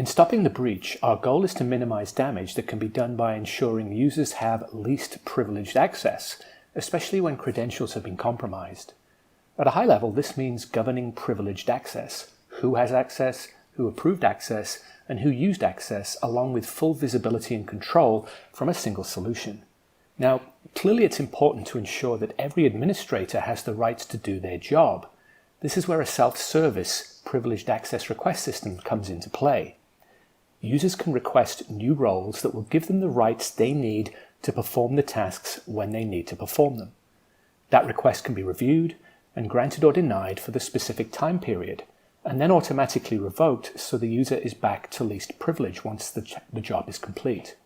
In stopping the breach, our goal is to minimize damage that can be done by ensuring users have least privileged access, especially when credentials have been compromised. At a high level, this means governing privileged access, who has access, who approved access, and who used access, along with full visibility and control from a single solution. Now, clearly it's important to ensure that every administrator has the rights to do their job. This is where a self-service privileged access request system comes into play. Users can request new roles that will give them the rights they need to perform the tasks when they need to perform them. That request can be reviewed and granted or denied for the specific time period, and then automatically revoked so the user is back to least privilege once the job is complete.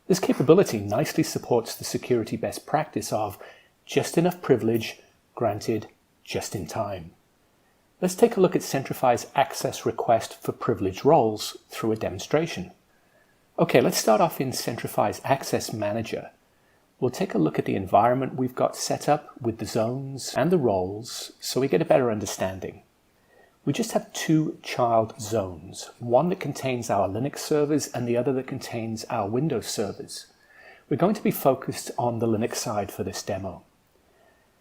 This capability nicely supports the security best practice of just enough privilege granted just in time. Let's take a look at Centrify's access request for privileged roles through a demonstration. Okay, let's start off in Centrify's Access Manager. We'll take a look at the environment we've got set up with the zones and the roles so we get a better understanding. We just have two child zones, one that contains our Linux servers and the other that contains our Windows servers. We're going to be focused on the Linux side for this demo.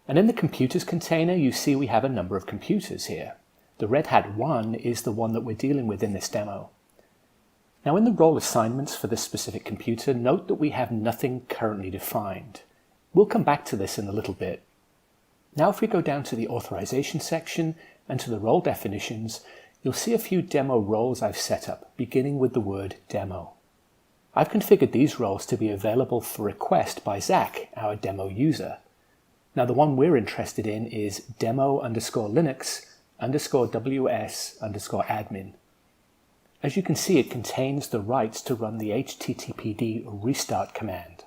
And in the computers container, you see we have a number of computers here. The Red Hat 1 is the one that we're dealing with in this demo. Now in the role assignments for this specific computer, note that we have nothing currently defined. We'll come back to this in a little bit. Now if we go down to the authorization section and to the role definitions, you'll see a few demo roles I've set up, beginning with the word demo. I've configured these roles to be available for request by Zach, our demo user. Now the one we're interested in is demo_linux_ws_admin. As you can see, it contains the rights to run the httpd restart command.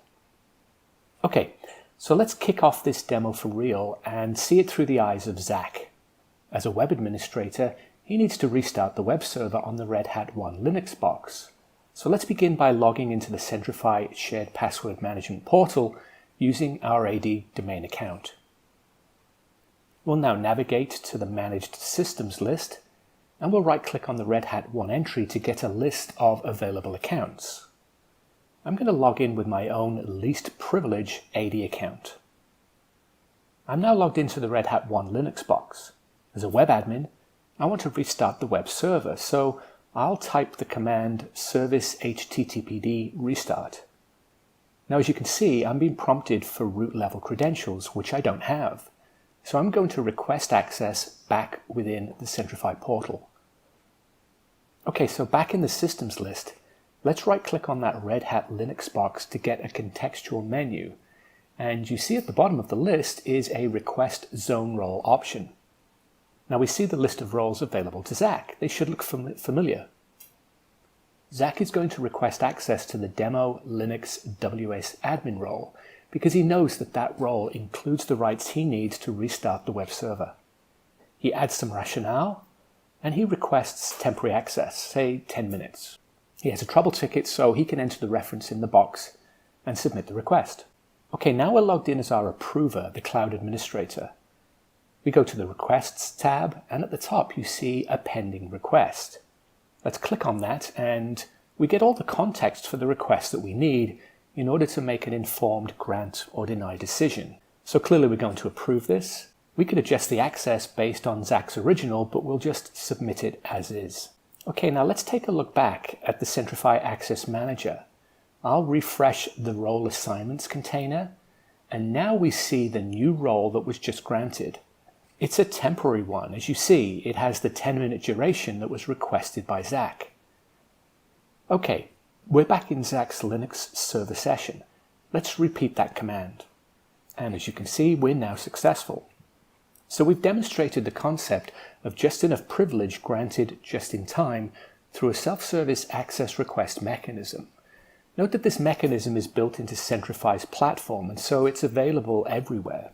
Okay, so let's kick off this demo for real and see it through the eyes of Zach. As a web administrator, he needs to restart the web server on the Red Hat 1 Linux box. So let's begin by logging into the Centrify Shared Password Management portal using our AD domain account. We'll now navigate to the Managed Systems list, and we'll right-click on the Red Hat 1 entry to get a list of available accounts. I'm going to log in with my own least privilege AD account. I'm now logged into the Red Hat 1 Linux box. As a web admin, I want to restart the web server, so I'll type the command service httpd restart. Now as you can see, I'm being prompted for root level credentials, which I don't have. So I'm going to request access back within the Centrify portal. Okay, so back in the systems list, let's right click on that Red Hat Linux box to get a contextual menu. And you see at the bottom of the list is a request zone role option. Now we see the list of roles available to Zach. They should look familiar. Zach is going to request access to the demo Linux WS admin role because he knows that that role includes the rights he needs to restart the web server. He adds some rationale and he requests temporary access, say 10 minutes. He has a trouble ticket, so he can enter the reference in the box and submit the request. Okay, now we're logged in as our approver, the cloud administrator. We go to the Requests tab, and at the top you see a pending request. Let's click on that, and we get all the context for the request that we need in order to make an informed grant or deny decision. So clearly we're going to approve this. We could adjust the access based on Zach's original, but we'll just submit it as is. Okay, now let's take a look back at the Centrify Access Manager. I'll refresh the role assignments container, and now we see the new role that was just granted. It's a temporary one. As you see, it has the 10-minute duration that was requested by Zach. Okay, we're back in Zach's Linux server session. Let's repeat that command. And as you can see, we're now successful. So we've demonstrated the concept of just enough privilege granted just in time through a self-service access request mechanism. Note that this mechanism is built into Centrify's platform, and so it's available everywhere.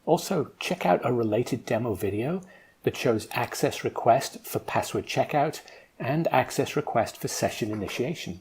Also, check out a related demo video that shows access request for password checkout and access request for session initiation.